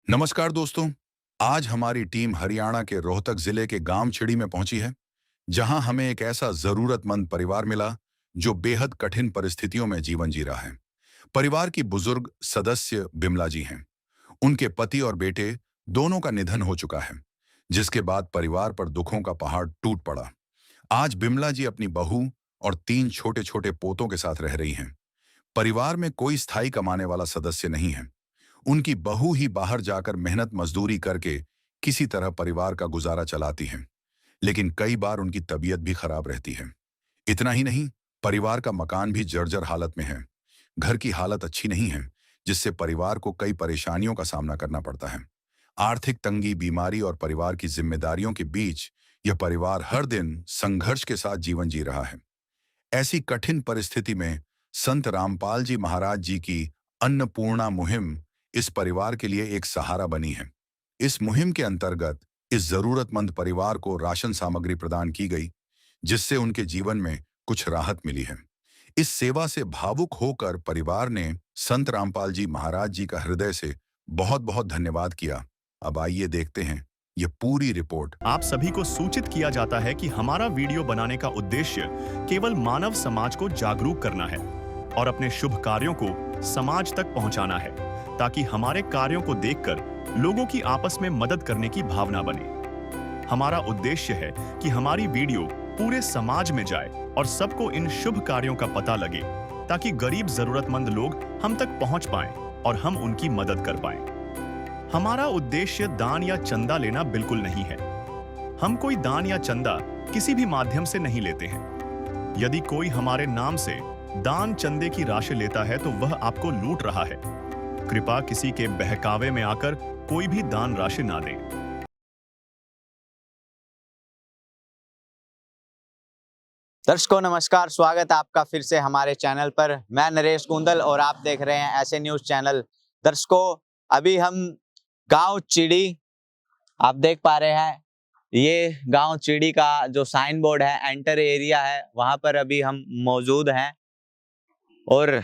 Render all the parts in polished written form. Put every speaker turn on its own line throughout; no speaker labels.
नमस्कार दोस्तों। आज हमारी टीम हरियाणा के रोहतक जिले के गांव छिड़ी में पहुंची है, जहां हमें एक ऐसा जरूरतमंद परिवार मिला जो बेहद कठिन परिस्थितियों में जीवन जी रहा है। परिवार की बुजुर्ग सदस्य बिमला जी हैं। उनके पति और बेटे दोनों का निधन हो चुका है, जिसके बाद परिवार पर दुखों का पहाड़ टूट पड़ा। आज बिमला जी अपनी बहू और 3 छोटे छोटे पोतों के साथ रह रही हैं। परिवार में कोई स्थायी कमाने वाला सदस्य नहीं है। उनकी बहू ही बाहर जाकर मेहनत मजदूरी करके किसी तरह परिवार का गुजारा चलाती हैं, लेकिन कई बार उनकी तबीयत भी खराब रहती है। इतना ही नहीं, परिवार का मकान भी जर्जर हालत में है। घर की हालत अच्छी नहीं है, जिससे परिवार को कई परेशानियों का सामना करना पड़ता है। आर्थिक तंगी, बीमारी और परिवार की जिम्मेदारियों के बीच यह परिवार हर दिन संघर्ष के साथ जीवन जी रहा है। ऐसी कठिन परिस्थिति में संत रामपाल जी महाराज जी की अन्नपूर्णा मुहिम इस परिवार के लिए एक सहारा बनी है। इस मुहिम के अंतर्गत इस जरूरतमंद परिवार को राशन सामग्री प्रदान की गई, जिससे उनके जीवन में कुछ राहत मिली है। इस सेवा से भावुक होकर परिवार ने संत रामपाल जी महाराज जी का हृदय से बहुत बहुत धन्यवाद किया। अब आइए देखते हैं ये पूरी रिपोर्ट।
आप सभी को सूचित किया जाता है कि हमारा वीडियो बनाने का उद्देश्य केवल मानव समाज को जागरूक करना है और अपने शुभ कार्यों को समाज तक पहुंचाना है, ताकि हमारे कार्यों को देखकर लोगों की आपस में मदद करने की भावना बने। हमारा उद्देश्य है कि हमारी वीडियो पूरे समाज में जाए और सबको इन शुभ कार्यों का पता लगे, ताकि गरीब जरूरतमंद लोग हम तक पहुंच पाएं और हम उनकी मदद कर पाएं। हमारा उद्देश्य दान या चंदा लेना बिल्कुल नहीं है। हम कोई दान या चंदा किसी भी माध्यम से नहीं लेते हैं। यदि कोई हमारे नाम से दान चंदे की राशि लेता है तो वह आपको लूट रहा है। कृपया किसी के बहकावे में आकर कोई भी दान राशि ना दें।
दर्शकों नमस्कार, स्वागत है आपका फिर से हमारे चैनल पर। मैं नरेश कुंदल और आप देख रहे हैं ऐसे न्यूज चैनल। दर्शकों, अभी हम गांव चिड़ी, आप देख पा रहे हैं, ये गांव चिड़ी का जो साइन बोर्ड है, एंटर एरिया है, वहां पर अभी हम मौजूद हैं और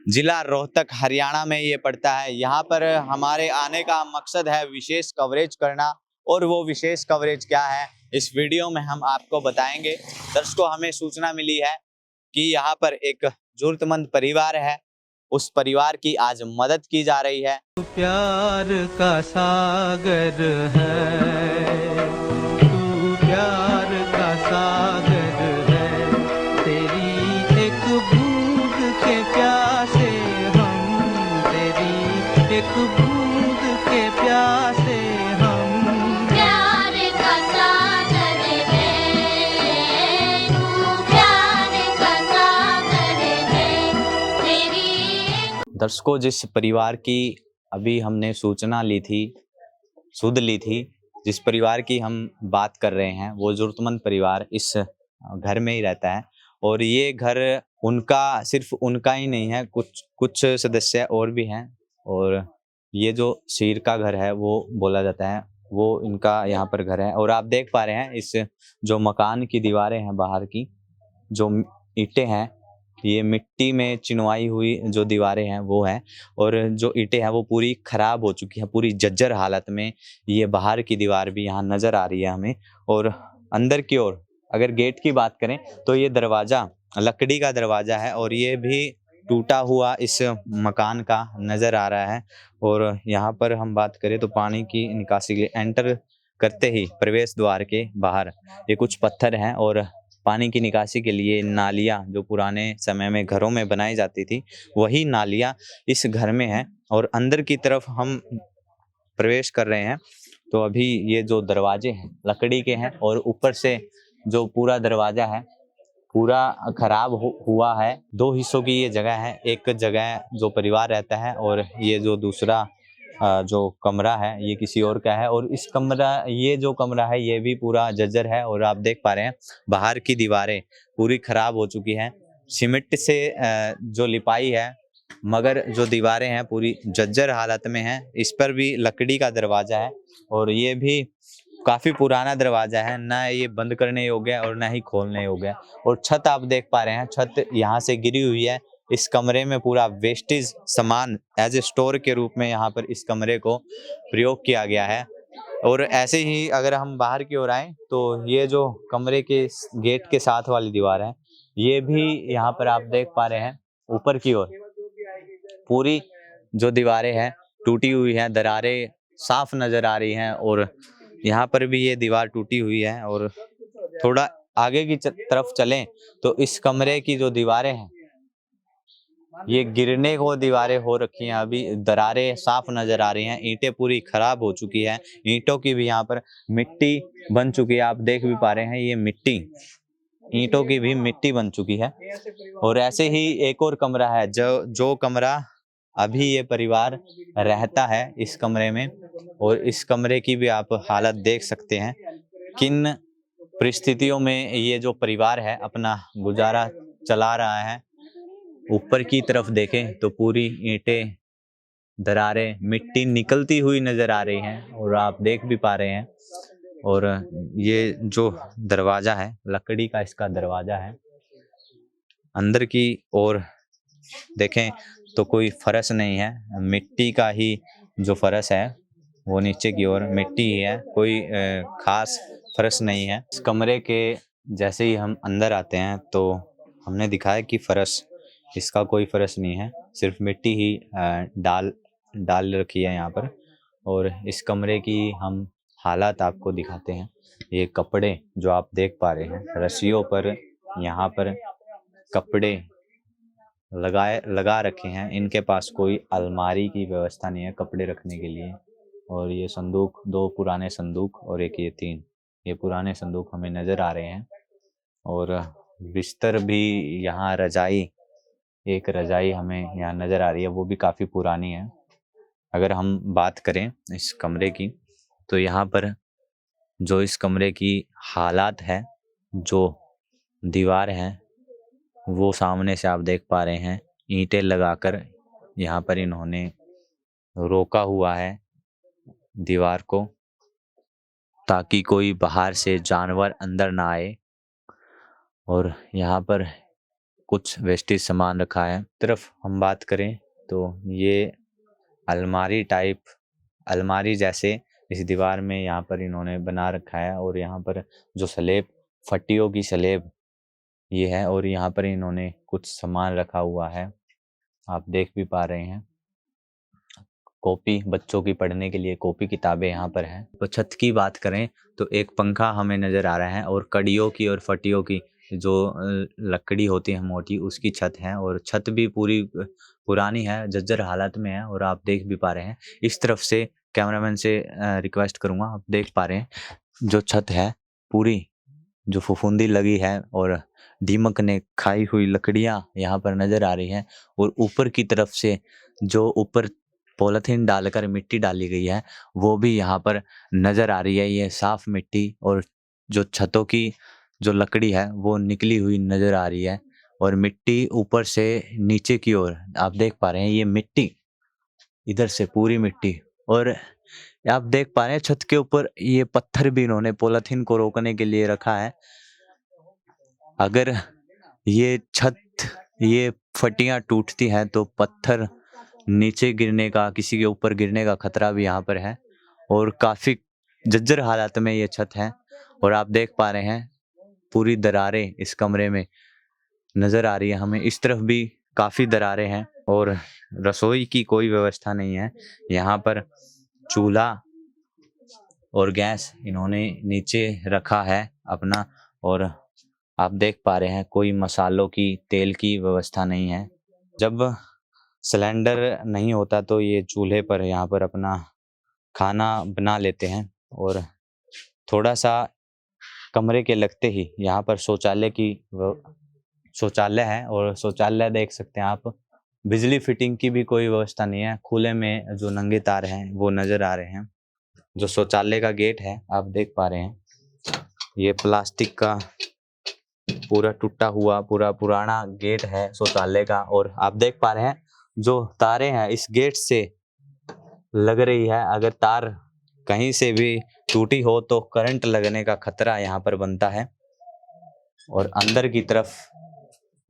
जिला रोहतक हरियाणा में ये पड़ता है। यहाँ पर हमारे आने का मकसद है विशेष कवरेज करना, और वो विशेष कवरेज क्या है इस वीडियो में हम आपको बताएंगे। दर्शकों, हमें सूचना मिली है कि यहाँ पर एक जरूरतमंद परिवार है, उस परिवार की आज मदद की जा रही है।
प्यार का सागर है, तू प्यार का सागर है, तेरी एक बूंद के प्यासे हम, तेरी एक बूंद के प्यासे हम।
प्यार का सागर है, तू प्यार का सागर है, तेरी।
दर्शकों, जिस परिवार की अभी हमने सूचना ली थी, सुध ली थी, जिस परिवार की हम बात कर रहे हैं, वो जरूरतमंद परिवार इस घर में ही रहता है। और ये घर उनका, सिर्फ उनका ही नहीं है, कुछ सदस्य और भी हैं। और ये जो शीर का घर है वो बोला जाता है, वो इनका यहाँ पर घर है। और आप देख पा रहे हैं इस जो मकान की दीवारें हैं, बाहर की जो ईंटें हैं, ये मिट्टी में चिनवाई हुई जो दीवारें हैं वो हैं। और जो ईंटें हैं वो पूरी खराब हो चुकी हैं, पूरी जर्जर हालत में। ये बाहर की दीवार भी यहाँ नजर आ रही है हमें। और अंदर की ओर अगर गेट की बात करें तो ये दरवाजा लकड़ी का दरवाजा है और ये भी टूटा हुआ इस मकान का नजर आ रहा है। और यहाँ पर हम बात करें तो पानी की निकासी के लिए एंटर करते ही प्रवेश द्वार के बाहर ये कुछ पत्थर हैं, और पानी की निकासी के लिए नालियाँ जो पुराने समय में घरों में बनाई जाती थी, वही नालियाँ इस घर में हैं। और अंदर की तरफ हम प्रवेश कर रहे हैं तो अभी ये जो दरवाजे हैं लकड़ी के हैं, और ऊपर से जो पूरा दरवाजा है पूरा खराब हुआ है। 2 हिस्सों की ये जगह है, एक जगह जो परिवार रहता है और ये जो दूसरा जो कमरा है ये किसी और का है। और ये जो कमरा है ये भी पूरा जर्जर है। और आप देख पा रहे हैं बाहर की दीवारें पूरी खराब हो चुकी हैं, सीमेंट से जो लिपाई है, मगर जो दीवारें हैं पूरी जर्जर हालत में हैं। इस पर भी लकड़ी का दरवाजा है और ये भी काफी पुराना दरवाजा है, ना ये बंद करने योग्य है और ना ही खोलने योग्य है। और छत आप देख पा रहे हैं, छत यहाँ से गिरी हुई है इस कमरे में पूरा वेस्टेज सामान एज ए स्टोर के रूप में यहाँ पर इस कमरे को प्रयोग किया गया है। और ऐसे ही अगर हम बाहर की ओर आए तो ये जो कमरे के गेट के साथ वाली दीवार है, ये भी यहाँ पर आप देख पा रहे हैं ऊपर की ओर पूरी जो दीवारें हैं टूटी हुई हैं, दरारें साफ नजर आ रही हैं। और यहाँ पर भी ये दीवार टूटी हुई है। और थोड़ा आगे की तरफ चलें तो इस कमरे की जो दीवारें हैं ये गिरने को दीवारें हो रखी हैं, अभी दरारें साफ नजर आ रही हैं, ईंटें पूरी खराब हो चुकी है, ईंटों की भी यहाँ पर मिट्टी बन चुकी है। आप देख भी पा रहे हैं ये मिट्टी, ईंटों की भी मिट्टी बन चुकी है। और ऐसे ही एक और कमरा है जो कमरा अभी ये परिवार रहता है इस कमरे में। और इस कमरे की भी आप हालत देख सकते हैं, किन परिस्थितियों में ये जो परिवार है अपना गुजारा चला रहा है। ऊपर की तरफ देखें तो पूरी ईंटें, दरारें, मिट्टी निकलती हुई नजर आ रही हैं और आप देख भी पा रहे हैं। और ये जो दरवाजा है लकड़ी का इसका दरवाजा है। अंदर की ओर देखें तो कोई फर्श नहीं है, मिट्टी का ही जो फर्श है वो नीचे की ओर मिट्टी ही है, कोई खास फर्श नहीं है। इस कमरे के जैसे ही हम अंदर आते हैं तो हमने दिखाया कि फर्श इसका कोई फर्श नहीं है, सिर्फ मिट्टी ही डाल रखी है यहाँ पर। और इस कमरे की हम हालात आपको दिखाते हैं। ये कपड़े जो आप देख पा रहे हैं रस्सियों पर, यहाँ पर कपड़े लगा रखे हैं। इनके पास कोई अलमारी की व्यवस्था नहीं है कपड़े रखने के लिए। और ये संदूक, 2 पुराने संदूक और एक ये 3 ये पुराने संदूक हमें नज़र आ रहे हैं। और बिस्तर भी यहाँ, एक रजाई हमें यहाँ नज़र आ रही है, वो भी काफ़ी पुरानी है। अगर हम बात करें इस कमरे की तो यहाँ पर जो इस कमरे की हालात है, जो दीवार है वो सामने से आप देख पा रहे हैं, ईंटें लगाकर यहाँ पर इन्होंने रोका हुआ है दीवार को, ताकि कोई बाहर से जानवर अंदर ना आए। और यहाँ पर कुछ वेस्टेज सामान रखा है। तरफ हम बात करें तो ये अलमारी जैसे इस दीवार में यहाँ पर इन्होंने बना रखा है। और यहाँ पर जो स्लेब, फट्टियों की स्लेब ये है। और यहाँ पर इन्होंने कुछ सामान रखा हुआ है, आप देख भी पा रहे हैं। कॉपी, बच्चों की पढ़ने के लिए कॉपी किताबें यहाँ पर हैं। तो छत की बात करें तो एक पंखा हमें नज़र आ रहा है और कड़ियों की और फटियों की जो लकड़ी होती है मोटी, उसकी छत है। और छत भी पूरी पुरानी है, जर्जर हालत में है। और आप देख भी पा रहे हैं, इस तरफ से कैमरामैन से रिक्वेस्ट करूँगा, आप देख पा रहे हैं जो छत है पूरी जो फफूंदी लगी है और दीमक ने खाई हुई लकड़ियाँ यहाँ पर नज़र आ रही हैं। और ऊपर की तरफ से जो ऊपर पॉलीथीन डालकर मिट्टी डाली गई है वो भी यहाँ पर नज़र आ रही है। ये साफ मिट्टी और जो छतों की जो लकड़ी है वो निकली हुई नज़र आ रही है। और मिट्टी ऊपर से नीचे की ओर आप देख पा रहे हैं, ये मिट्टी इधर से पूरी मिट्टी। और आप देख पा रहे हैं छत के ऊपर ये पत्थर भी इन्होंने पॉलीथीन को रोकने के लिए रखा है। अगर ये छत, ये फटियां टूटती हैं तो पत्थर नीचे गिरने का, किसी के ऊपर गिरने का खतरा भी यहाँ पर है। और काफ़ी जर्जर हालात में ये छत है। और आप देख पा रहे हैं पूरी दरारें इस कमरे में नज़र आ रही है हमें। इस तरफ भी काफ़ी दरारें हैं और रसोई की कोई व्यवस्था नहीं है। यहाँ पर चूल्हा और गैस इन्होंने नीचे रखा है अपना। और आप देख पा रहे हैं कोई मसालों की, तेल की व्यवस्था नहीं है। जब सिलेंडर नहीं होता तो ये चूल्हे पर यहाँ पर अपना खाना बना लेते हैं। और थोड़ा सा कमरे के लगते ही यहाँ पर शौचालय है। और शौचालय देख सकते हैं आप, बिजली फिटिंग की भी कोई व्यवस्था नहीं है। खुले में जो नंगे तार हैं वो नज़र आ रहे हैं। जो शौचालय का गेट है आप देख पा रहे हैं, ये प्लास्टिक का पूरा टूटा हुआ, पूरा पुराना गेट है शौचालय का। और आप देख पा रहे हैं जो तारें हैं इस गेट से लग रही है, अगर तार कहीं से भी टूटी हो तो करंट लगने का खतरा यहाँ पर बनता है। और अंदर की तरफ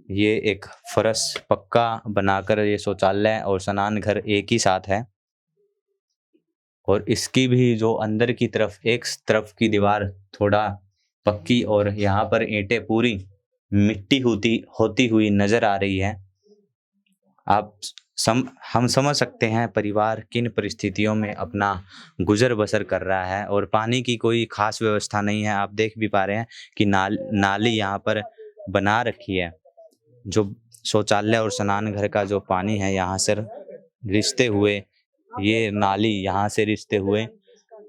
ये एक फरश पक्का बनाकर ये शौचालय और स्नान घर एक ही साथ है। और इसकी भी जो अंदर की तरफ एक तरफ की दीवार थोड़ा पक्की और यहाँ पर ईंटें पूरी मिट्टी होती हुई नजर आ रही है। आप हम समझ सकते हैं परिवार किन परिस्थितियों में अपना गुजर बसर कर रहा है। और पानी की कोई खास व्यवस्था नहीं है। आप देख भी पा रहे हैं कि नाली यहाँ पर बना रखी है। जो शौचालय और स्नान घर का जो पानी है यहाँ से रिसते हुए, ये नाली यहाँ से रिसते हुए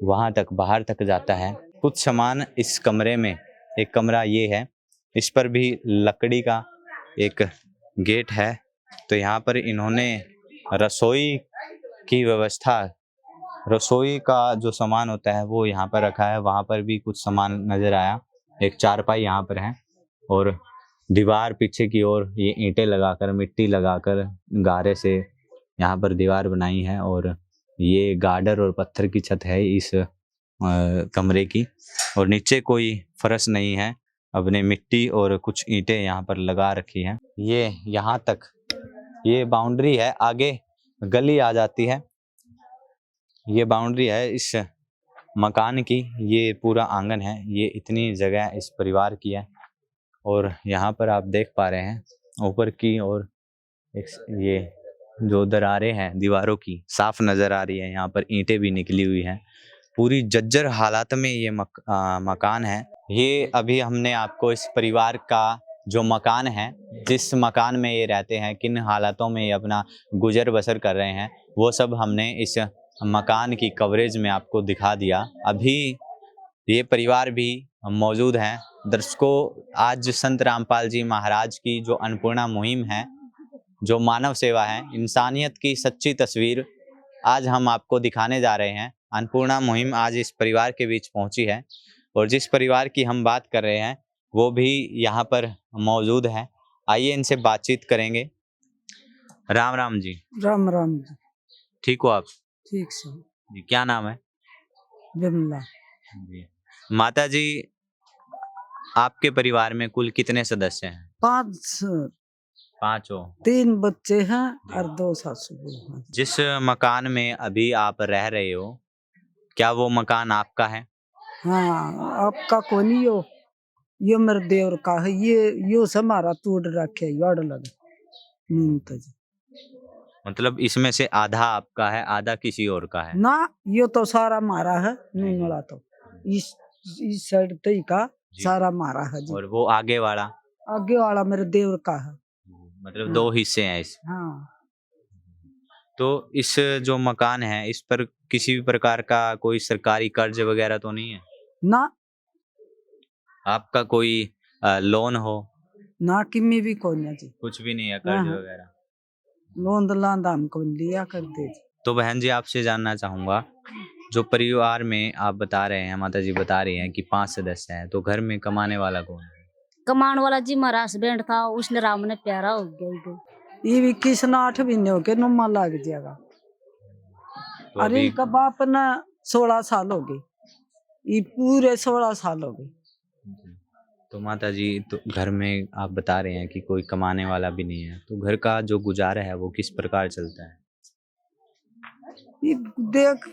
वहाँ तक बाहर तक जाता है। कुछ सामान इस कमरे में, एक कमरा ये है, इस पर भी लकड़ी का एक गेट है। तो यहाँ पर इन्होंने रसोई की व्यवस्था, रसोई का जो सामान होता है वो यहाँ पर रखा है। वहाँ पर भी कुछ सामान नजर आया। एक चारपाई यहाँ पर है और दीवार पीछे की ओर ये ईंटें लगाकर, मिट्टी लगाकर गारे से यहाँ पर दीवार बनाई है। और ये गार्डर और पत्थर की छत है इस कमरे की। और नीचे कोई फर्श नहीं है, अपने मिट्टी और कुछ ईंटें यहाँ पर लगा रखी हैं। ये यहाँ तक ये बाउंड्री है, आगे गली आ जाती है। ये बाउंड्री है इस मकान की, ये पूरा आंगन है। ये इतनी जगह इस परिवार की है। और यहाँ पर आप देख पा रहे हैं ऊपर की ओर ये जो दरारें हैं दीवारों की साफ नजर आ रही है। यहाँ पर ईंटें भी निकली हुई हैं। पूरी जर्जर हालात में ये मकान है। ये अभी हमने आपको इस परिवार का जो मकान है, जिस मकान में ये रहते हैं, किन हालातों में ये अपना गुजर बसर कर रहे हैं, वो सब हमने इस मकान की कवरेज में आपको दिखा दिया। अभी ये परिवार भी मौजूद हैं। दर्शकों, आज संत रामपाल जी महाराज की जो अन्नपूर्णा मुहिम है, जो मानव सेवा है, इंसानियत की सच्ची तस्वीर आज हम आपको दिखाने जा रहे हैं। अन्नपूर्णा मुहिम आज इस परिवार के बीच पहुंची है और जिस परिवार की हम बात कर रहे हैं वो भी यहाँ पर मौजूद है। आइए इनसे बातचीत करेंगे। राम राम जी।
राम राम जी।
ठीक हो आप?
ठीक से।
जी, क्या नाम है?
विमला।
जी। माता जी, आपके परिवार में कुल कितने सदस्य हैं?
5
पांचों।
3 बच्चे हैं और 2 सासू बहू हैं।
जिस मकान में अभी आप रह रहे हो, क्या वो मकान आपका है?
हाँ, आपका कौन यो? यो मेरे देवर का है। ये यो से हमारा तोड़ रखे यार लगे। जी।
मतलब इसमें से आधा आपका है, आधा किसी और का है?
ना, यो तो सारा मारा है। नूनला तो इस साइड तई का सारा मारा है जी।
और वो आगे वाला?
आगे वाला मेरे देवर का है।
मतलब 2 हिस्से हैं इस।
हाँ।
तो इस जो मकान है, इस पर किसी भी प्रकार का कोई सरकारी कर्ज वगैरह तो नहीं है?
ना,
आपका कोई लोन हो?
ना किमी भी कौन है जी।
कुछ भी नहीं है कर्ज
हाँ।
वगैरह?
लोन दलान हमको लिया कर दे जी।
तो बहन जी, आपसे जानना चाहूंगा, जो परिवार में आप बता रहे हैं, माता जी बता रही हैं कि 5 सदस्य हैं, तो घर में कमाने वाला कौन है?
कमाने वाला जी हमारा हस्बैंड था, उसने राम ने प्यारा हो गया।
ये भी किसना 8 महीने हो गए, नुमा लग जाएगा।
तो
अरे
अभी
इनका बाप ना 16 साल हो गए। ये पूरे 16 साल हो गए।
तो माता जी, तो घर में आप बता रहे हैं कि कोई कमाने वाला भी नहीं है, तो घर का जो गुजारा है वो किस प्रकार चलता है?
ये देख,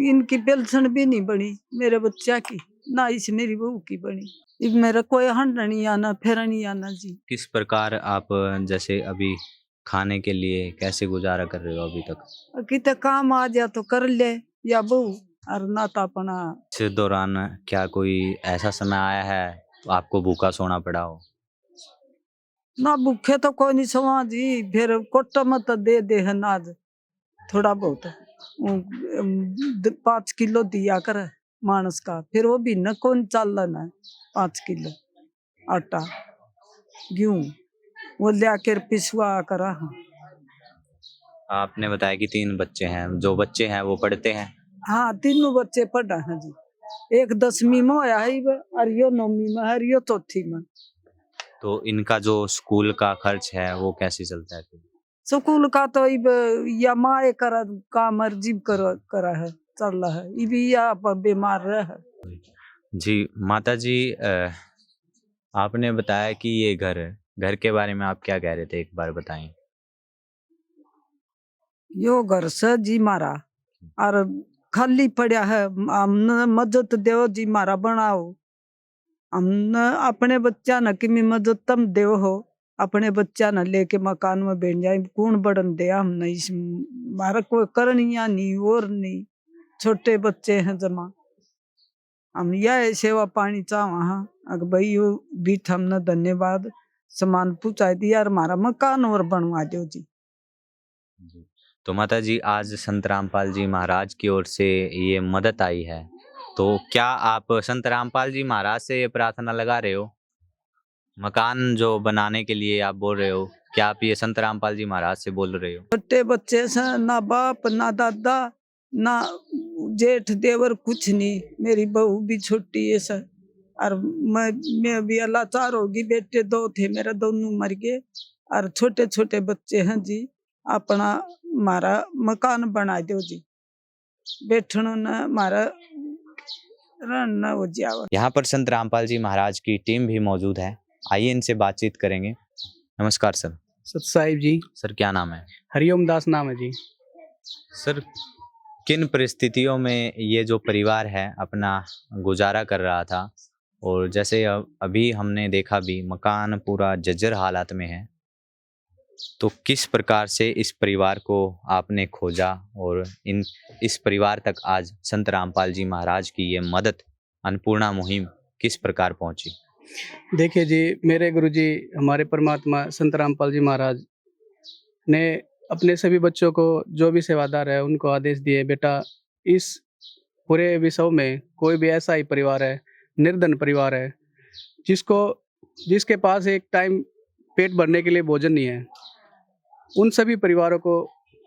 इनकी पेंशन भी नहीं बनी मेरे बच्चा की, ना इस मेरी बहू की बनी। ये मेरा कोई हंड नहीं आना, फिर नहीं आना जी।
किस प्रकार आप जैसे अभी खाने के लिए कैसे गुजारा कर रहे हो अभी तक?
कितने काम आ जाए तो कर ले या बहू, और ना तो अपना।
इस दौरान क्या कोई ऐसा समय आया है तो आपको भूखा सोना पड़ा हो?
ना, भूखे तो कोई नहीं सोवा जी। फिर कोटा मत दे है नाज थोड़ा बहुत 5 किलो दिया कर मानस का। फिर वो भी न कौन चल है 5 किलो आटा गेहूं वो लिया कर पिसवा कर।
आपने बताया कि 3 बच्चे हैं, जो बच्चे हैं वो पढ़ते हैं?
हाँ, 3 बच्चे पढ़ा है जी। एक 10वीं में होया है और यो 9वीं में है और यो 4थी में।
तो इनका जो स्कूल का खर्च है वो कैसे चलता है?
स्कूल का तो या माए कर काम अर्जीब करा है, चल रहा है। ये भी या बीमार रहे।
जी माता जी, आपने बताया कि ये घर घर के बारे में आप क्या कह रहे थे, एक बार बताएं।
यो घर से जी मारा और खाली पड़ा है, हमने मदद देव जी मारा बनाओ। हमने अपने बच्चा न की मदद तम देव हो, अपने बच्चा न लेके मकान में बैठ जाए, कौन बढ़न दे हमने इस मारा कोई करनिया नहीं और नहीं, छोटे बच्चे हैं जमा। हम यह सेवा पानी चाहवा हाँ अगर भाई यो बीत हमने धन्यवाद सामान पहुंचा दिया और हमारा मकान और बनवा दो जी।
तो माता जी, आज संत रामपाल जी महाराज की ओर से ये मदद आई है, तो क्या आप संत रामपाल जी महाराज से ये प्रार्थना लगा रहे हो, मकान जो बनाने के लिए आप बोल रहे हो, क्या आप ये संत रामपाल जी महाराज से बोल रहे हो?
छोटे बच्चे से ना बाप ना दादा ना जेठ देवर कुछ नहीं, मेरी बहू भी छोटी है सर, और मैं भी लाचार होगी, बेटे दो थे मेरा, दोनों मर गए और छोटे छोटे बच्चे हैं जी। अपना मारा मकान बना दो जी, बैठनो न मारा रहना हो जावा।
यहाँ पर संत रामपाल जी महाराज की टीम भी मौजूद है, आइए इनसे बातचीत करेंगे। नमस्कार सर।
सत साहिब जी।
सर क्या नाम है?
हरिओम दास नाम है जी।
सर, किन परिस्थितियों में ये जो परिवार है अपना गुजारा कर रहा था, और जैसे अभी हमने देखा भी मकान पूरा जर्जर हालात में है, तो किस प्रकार से इस परिवार को आपने खोजा और इस परिवार तक आज संत रामपाल जी महाराज की ये मदद अन्नपूर्णा मुहिम किस प्रकार पहुंची?
देखिए जी, मेरे गुरुजी हमारे परमात्मा संत रामपाल जी महाराज ने अपने सभी बच्चों को, जो भी सेवादार है, उनको आदेश दिए, बेटा इस पूरे विश्व में कोई भी ऐसा ही परिवार है, निर्धन परिवार है, जिसके पास एक टाइम पेट भरने के लिए भोजन नहीं है, उन सभी परिवारों को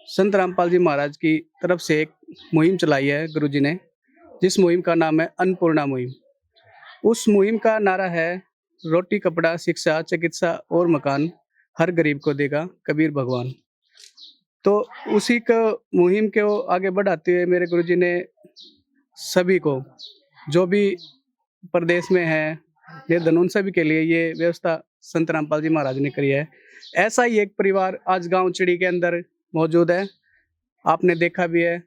संत रामपाल जी महाराज की तरफ से एक मुहिम चलाई है गुरुजी ने, जिस मुहिम का नाम है अन्नपूर्णा मुहिम। उस मुहिम का नारा है, रोटी कपड़ा शिक्षा चिकित्सा और मकान हर गरीब को देगा कबीर भगवान। तो उसी को मुहिम को आगे बढ़ाते हुए मेरे गुरुजी ने सभी को, जो भी प्रदेश में है निर्धन, उन सभी के लिए ये व्यवस्था संत रामपाल जी महाराज ने करी है। ऐसा ही एक परिवार आज गांव चिड़ी के अंदर मौजूद है, आपने देखा भी है।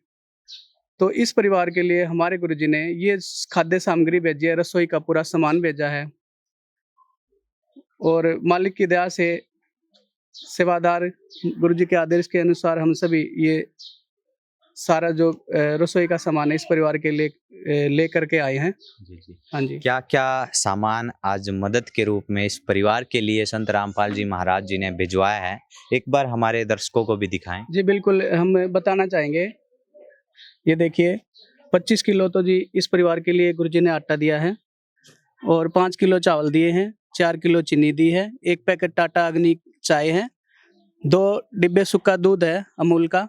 तो इस परिवार के लिए हमारे गुरुजी ने ये खाद्य सामग्री भेजी है, रसोई का पूरा सामान भेजा है, और मालिक की दया से सेवादार गुरुजी के आदेश के अनुसार हम सभी ये सारा जो रसोई का सामान है इस परिवार के लिए ले करके आए हैं।
जी जी।
हाँ जी।
क्या क्या सामान आज मदद के रूप में इस परिवार के लिए संत रामपाल जी महाराज जी ने भिजवाया है, एक बार हमारे दर्शकों को भी दिखाएं।
जी बिल्कुल, हम बताना चाहेंगे। ये देखिए 25 किलो तो जी इस परिवार के लिए गुरुजी ने आटा दिया है, और 5 किलो चावल दिए हैं, 4 किलो चीनी दी है, 1 पैकेट टाटा अग्नि चाय है, 2 डिब्बे सूखा दूध है अमूल का,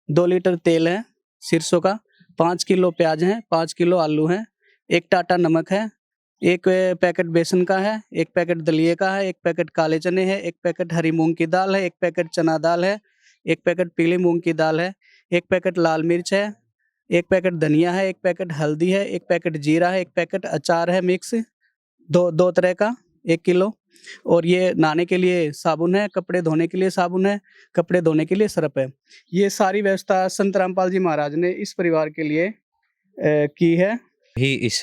2 लीटर तेल है सिरसों का, 5 किलो प्याज है, 5 किलो आलू है, 1 टाटा नमक है, 1 पैकेट बेसन का है, 1 पैकेट दलिए का है, 1 पैकेट काले चने है, 1 पैकेट हरी मूंग की दाल है, 1 पैकेट चना दाल है, 1 पैकेट पीली मूंग की दाल है, 1 पैकेट लाल मिर्च है, 1 पैकेट धनिया है, 1 पैकेट हल्दी है, 1 पैकेट जीरा है, 1 पैकेट अचार है मिक्स, दो तरह का 1 किलो, और ये नहाने के लिए साबुन है, कपड़े धोने के लिए साबुन है, कपड़े धोने के लिए सरफ है। ये सारी व्यवस्था संत रामपाल जी महाराज ने इस परिवार के लिए की है।
ही इस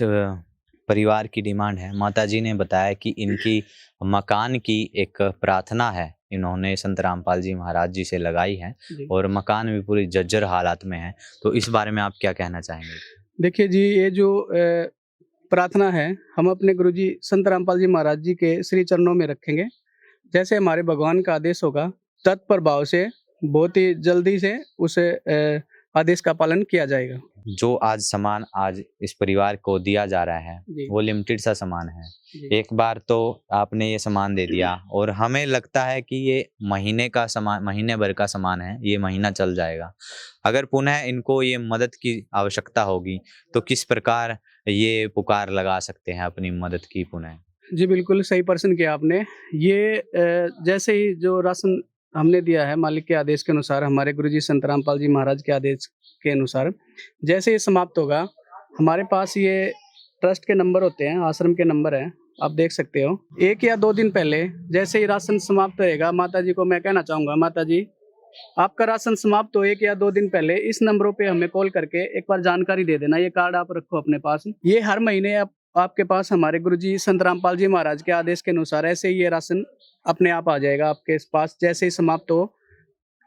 परिवार की डिमांड है। माता जी ने बताया कि इनकी मकान की एक प्रार्थना है, इन्होंने संत रामपाल जी महाराज जी से लगाई है, और मकान भी पूरी जर्जर हालात में है। तो इस बारे में आप क्या कहना चाहेंगे?
देखिए जी, ये जो प्रार्थना है हम अपने गुरुजी संत रामपाल जी महाराज जी के श्री चरणों में रखेंगे। जैसे हमारे भगवान का आदेश होगा, तत्प्रभाव से बहुत ही जल्दी से उस आदेश का पालन किया जाएगा।
जो आज सामान आज इस परिवार को दिया जा रहा है वो लिमिटेड सा सामान है। एक बार तो आपने ये सामान दे दिया, और हमें लगता है कि ये महीने का सामान, महीने भर का सामान है, ये महीना चल जाएगा। अगर पुनः इनको ये मदद की आवश्यकता होगी तो किस प्रकार ये पुकार लगा सकते हैं अपनी मदद की पुनः?
जी बिल्कुल सही प्रश्न किया आपने। ये जैसे ही जो राशन हमने दिया है मालिक के आदेश के अनुसार, हमारे गुरुजी संत रामपाल जी महाराज के आदेश के अनुसार, जैसे ये समाप्त होगा, हमारे पास ये ट्रस्ट के नंबर होते हैं, आश्रम के नंबर हैं, आप देख सकते हो। 1 या 2 दिन पहले जैसे ही राशन समाप्त रहेगा, माता जी को मैं कहना चाहूँगा, माता जी आपका राशन समाप्त हो 1 या 2 दिन पहले इस नंबरों पे हमें कॉल करके एक बार जानकारी दे देना। ये कार्ड आप रखो अपने पास। ये हर महीने आपके पास हमारे गुरुजी संत रामपाल जी महाराज के आदेश के अनुसार ऐसे ही ये राशन अपने आप आ जाएगा आपके पास जैसे ही समाप्त हो।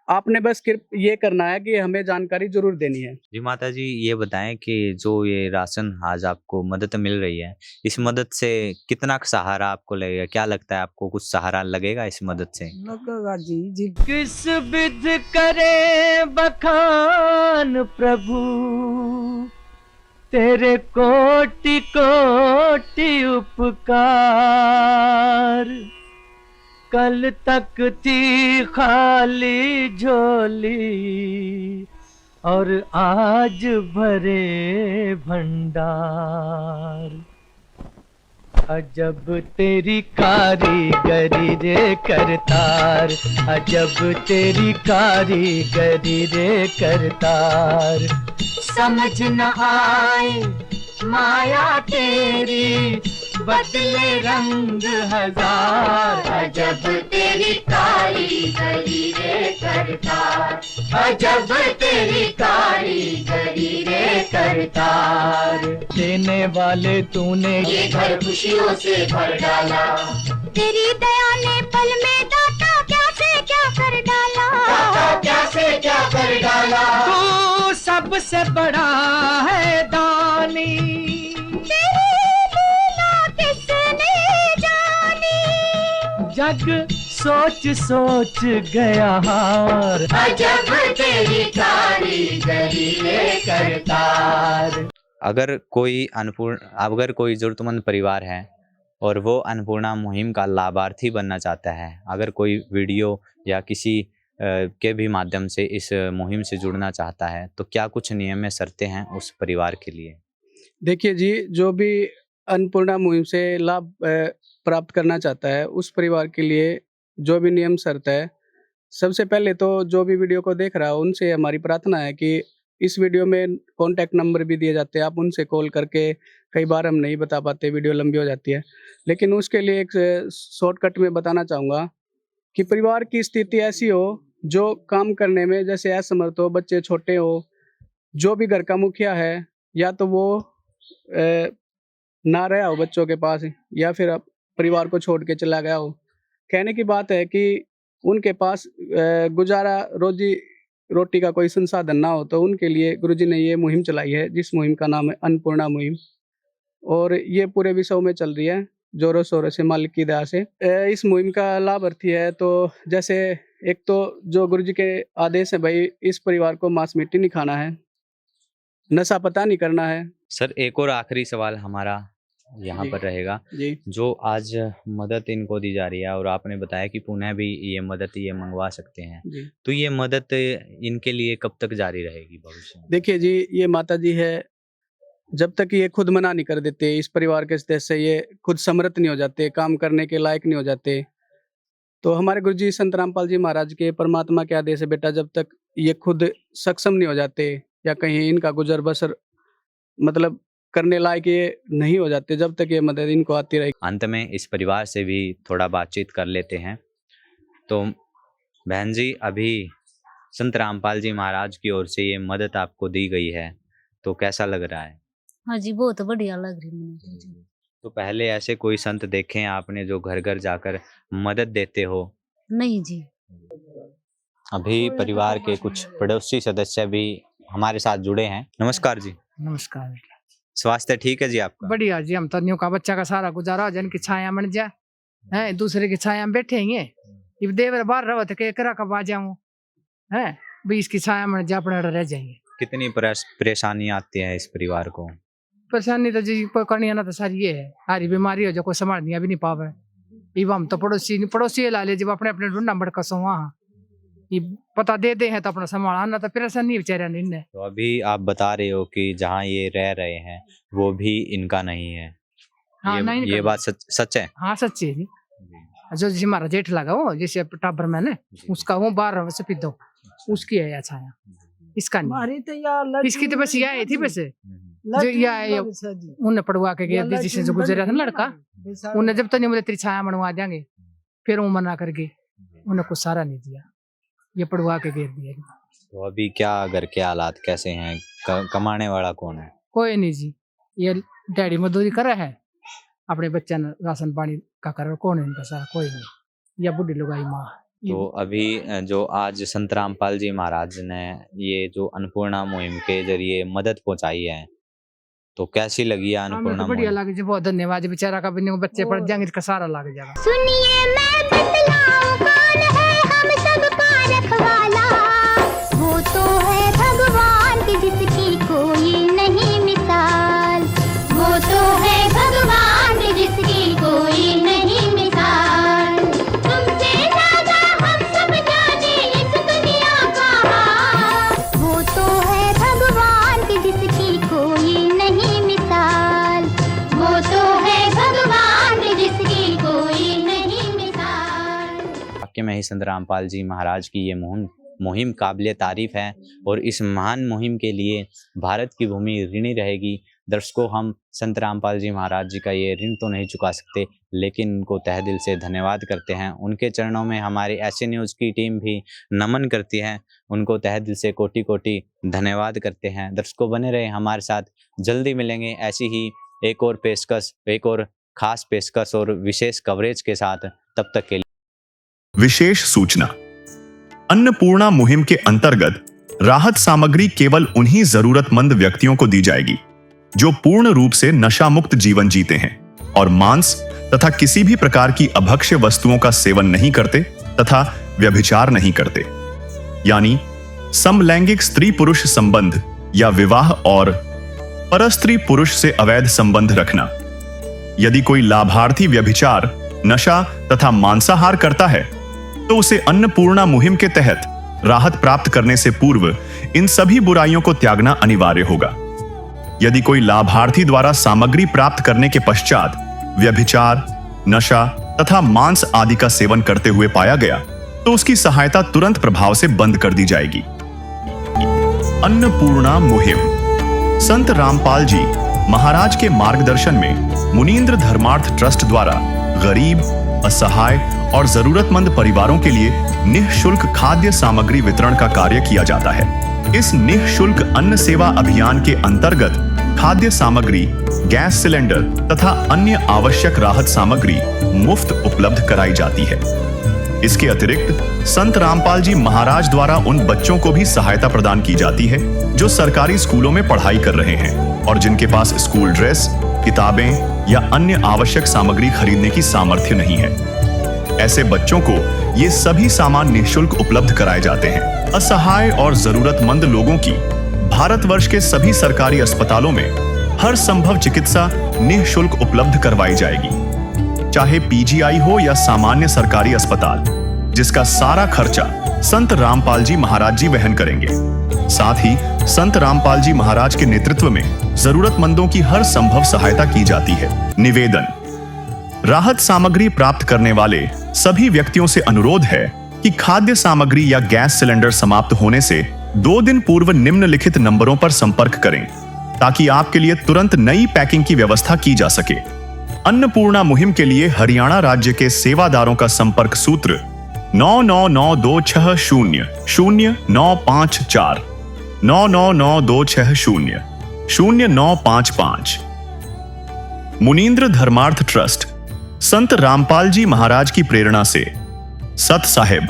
आपने बस ये करना है कि हमें जानकारी जरूर देनी है।
जी माता जी, ये बताएं कि जो ये राशन आज आपको मदद मिल रही है, इस मदद से कितना सहारा आपको लगेगा? क्या लगता है आपको, कुछ सहारा लगेगा इस मदद से?
लगेगा जी जी।
किस विध करे बखान प्रभु, तेरे कोटि कोटि उपकार। कल तक थी खाली झोली और आज भरे भंडार। अजब तेरी कारीगरी रे करतार, अजब तेरी कारीगरी रे करतार। समझ न आए माया तेरी, बदले रंग हजार।
अजब तेरी कारीगरी रे करतार, अजब तेरी कारीगरी रे करतार।
देने वाले तूने
ये घर खुशियों से भर डाला, तेरी दया ने पल में दाता क्या से क्या कर डाला, दाता क्या से क्या कर डाला।
तू सबसे बड़ा है दानी,
तेरी लीला किसने जानी।
जग सोच सोच गया हार।
अजब तेरी कारीगरी रे करतार।
अगर कोई जरूरतमंद परिवार है और वो अन्नपूर्णा मुहिम का लाभार्थी बनना चाहता है, अगर कोई वीडियो या किसी के भी माध्यम से इस मुहिम से जुड़ना चाहता है, तो क्या कुछ नियम शर्तें हैं उस परिवार के लिए?
देखिए जी, जो भी अन्नपूर्णा मुहिम से लाभ प्राप्त करना चाहता है उस परिवार के लिए जो भी नियम शर्त है, सबसे पहले तो जो भी वीडियो को देख रहा है उनसे हमारी प्रार्थना है कि इस वीडियो में कॉन्टैक्ट नंबर भी दिए जाते हैं, आप उनसे कॉल करके, कई बार हम नहीं बता पाते, वीडियो लंबी हो जाती है, लेकिन उसके लिए एक शॉर्टकट में बताना चाहूँगा कि परिवार की स्थिति ऐसी हो जो काम करने में जैसे असमर्थ हो, बच्चे छोटे हो, जो भी घर का मुखिया है या तो वो ना रहा हो बच्चों के पास या फिर परिवार को छोड़ के चला गया हो। कहने की बात है कि उनके पास गुजारा रोजी रोटी का कोई संसाधन ना हो, तो उनके लिए गुरुजी ने ये मुहिम चलाई है, जिस मुहिम का नाम है अन्नपूर्णा मुहिम, और ये पूरे विश्व में चल रही है जोरों शोरों से, मालिक की दया से। इस मुहिम का लाभार्थी है तो जैसे एक तो जो गुरुजी के आदेश है भाई, इस परिवार को मांस मिट्टी नहीं खाना है, नशा पता नहीं करना है।
सर, एक और आखिरी सवाल हमारा यहाँ
जी।
पर रहेगा।
जी
जो आज मदद इनको दी जा रही है और आपने बताया कि पुनः भी ये मदद ये मंगवा सकते हैं,
जी।
तो ये मदद इनके लिए कब तक जारी रहेगी भविष्य में?
देखिए जी, ये माता जी है, जब तक ये खुद मना नहीं कर देते, इस परिवार के सदस्य ये खुद समर्थ नहीं हो जाते, काम करने के लायक नहीं हो जाते, तो हमारे गुरुजी संत रामपाल जी महाराज के परमात्मा के आदेश है बेटा, जब तक ये खुद सक्षम नहीं हो जाते या कहीं इनका गुजर बसर मतलब करने लायक ये नहीं हो जाते, जब तक ये मदद इनको आती रहेगी।
अंत में इस परिवार से भी थोड़ा बातचीत कर लेते हैं। तो बहन जी, अभी संत रामपाल जी महाराज की ओर से ये मदद आपको दी गई है, तो कैसा लग रहा है?
हाँ जी, बहुत बढ़िया लग रही मुझे तो जी।
तो पहले ऐसे कोई संत देखे हैं आपने जो घर घर जाकर मदद देते हो?
नहीं जी।
अभी परिवार के कुछ पड़ोसी सदस्य भी हमारे साथ जुड़े हैं। नमस्कार जी।
नमस्कार।
स्वास्थ्य ठीक है जी आपका?
बढ़िया जी, हम तो न्यू का बच्चा का सारा गुजारा जन की छाया बन जाए है, दूसरे की छाया में बैठे हैं, ये देवर बाहर रहो तो करा कब आ जाऊं है, बीस की छाया में जा अपने रह जाएंगे।
कितनी परेशानी आती है इस परिवार को?
परेशानी तो जी कोई करनी है ना, तो सारी ये है, सारी बीमारी हो जो कोई संभाल दिया भी नहीं पावे। ये हम तो पड़ोसी ला ले, जब अपने अपने ढूंढना बड़कसो वहाँ ये पता दे दे हैं तो अपना संभाला ना, तो परेशानी बेचारा नहीं है।
तो अभी आप बता रहे हो कि जहाँ ये रह रहे हैं वो भी इनका नहीं है।
हाँ, नहीं
ये बात सच है?
हाँ सच्ची है जी। जो जिसे हमारा जेठ लगा वो जैसे टाबर मैंने उसका वो 12 वर्ष पितो उसकी है छाया, इसका नहीं। इसकी तो बस यह आई थी, बस जो यह उन्हें पढ़वा के गया जिससे जो गुजरा था लड़का, उन्हें जब तक नहीं बोले तेरी छाया बनवा देंगे, फिर वो मना करके उन्हें कुछ सारा नहीं दिया, ये पढ़वा के घेर दिया।
तो अभी क्या घर के हालात कैसे हैं? कमाने वाला कौन है?
कोई नहीं जी, ये डैडी मजदूरी कर रहा है, अपने बच्चा ने राशन पानी का कर, कौन है इनका सारा? कोई नहीं, या बुढ़ी लुगाई माँ।
तो अभी जो आज संत रामपाल जी महाराज ने ये जो अन्नपूर्णा मुहिम के जरिए मदद पहुंचाई है, तो कैसी लगी है अन्नपूर्णा
बढ़िया
मुहिम?
लगी जी, बहुत धन्यवाद। बेचारा का बिन्ने बच्चे पढ़ जाएंगे, इसका सारा लग जाएगा।
सुनिए मैं बतलाऊं कौन है हम सबका रखवाला, वो तो है भगवान की जिसकी कोई नहीं मिसाल, वो तो है भगवान की जिसकी कोई नहीं मिसाल। तुमसे ज्यादा हम सब जाने इस दुनिया का हाल, वो तो है भगवान की जिसकी कोई नहीं मिसाल, वो तो है भगवान की जिसकी कोई नहीं मिसाल।
वाकई में ही संत रामपाल जी महाराज की ये मुहिम काबिले तारीफ है और इस महान मुहिम के लिए भारत की भूमि ऋणी रहेगी। दर्शकों, हम संत रामपाल जी महाराज जी का ये ऋण तो नहीं चुका सकते, लेकिन उनको तहे दिल से धन्यवाद करते हैं। उनके चरणों में हमारी ऐसे न्यूज़ की टीम भी नमन करती है, उनको तहे दिल से कोटि कोटि धन्यवाद करते हैं। दर्शकों, बने रहे हमारे साथ, जल्दी मिलेंगे ऐसी ही एक और पेशकश, एक और खास पेशकश और विशेष कवरेज के साथ। तब तक के लिए
विशेष सूचना। अन्नपूर्णा मुहिम के अंतर्गत राहत सामग्री केवल उन्हीं जरूरतमंद व्यक्तियों को दी जाएगी जो पूर्ण रूप से नशा मुक्त जीवन जीते हैं और मांस तथा किसी भी प्रकार की अभक्ष्य वस्तुओं का सेवन नहीं करते तथा व्यभिचार नहीं करते, यानी समलैंगिक स्त्री पुरुष संबंध या विवाह और परस्त्री पुरुष से अवैध संबंध रखना। यदि कोई लाभार्थी व्यभिचार, नशा तथा मांसाहार करता है तो उसे अन्नपूर्णा मुहिम के तहत राहत प्राप्त करने से पूर्व इन सभी बुराइयों को त्यागना अनिवार्य होगा। यदि कोई लाभार्थी द्वारा सामग्री प्राप्त करने के पश्चात व्यभिचार, नशा तथा मांस आदि का सेवन करते हुए पाया गया तो उसकी सहायता तुरंत प्रभाव से बंद कर दी जाएगी। अन्नपूर्णा मुहिम संत रामपाल जी महाराज के मार्गदर्शन में मुनींद्र धर्मार्थ ट्रस्ट द्वारा गरीब, असहाय और जरूरतमंद परिवारों के लिए निःशुल्क खाद्य सामग्री वितरण का कार्य किया जाता है। इस निःशुल्क अन्न सेवा अभियान के अंतर्गत खाद्य सामग्री, गैस सिलेंडर तथा अन्य आवश्यक राहत सामग्री मुफ्त उपलब्ध कराई जाती है। इसके अतिरिक्त संत रामपाल जी महाराज द्वारा उन बच्चों को भी सहायता प्रदान की जाती है जो सरकारी स्कूलों में पढ़ाई कर रहे हैं और जिनके पास स्कूल ड्रेस, किताबें या अन्य आवश्यक सामग्री खरीदने की सामर्थ्य नहीं है। ऐसे बच्चों को ये सभी सामान निःशुल्क उपलब्ध कराए जाते हैं। असहाय और जरूरतमंद लोगों की भारतवर्ष के सभी सरकारी अस्पतालों में हर संभव चिकित्सा निःशुल्क उपलब्ध करवाई जाएगी, चाहे पीजीआई हो या सामान्य सरकारी अस्पताल, जिसका सारा खर्चा संत रामपाल जी महाराज जी वहन करेंगे। साथ ही संत रामपाल जी महाराज के नेतृत्व में जरूरतमंदों की हर संभव सहायता की जाती है। निवेदन: राहत सामग्री प्राप्त करने वाले सभी व्यक्तियों से अनुरोध है कि खाद्य सामग्री या गैस सिलेंडर समाप्त होने से 2 दिन पूर्व निम्नलिखित नंबरों पर संपर्क करें ताकि आपके लिए तुरंत नई पैकिंग की व्यवस्था की जा सके। अन्नपूर्णा मुहिम के लिए हरियाणा राज्य के सेवादारों का संपर्क सूत्र 9992600954 9992600955। मुनींद्र धर्मार्थ ट्रस्ट संत रामपाल जी महाराज की प्रेरणा से सत साहिब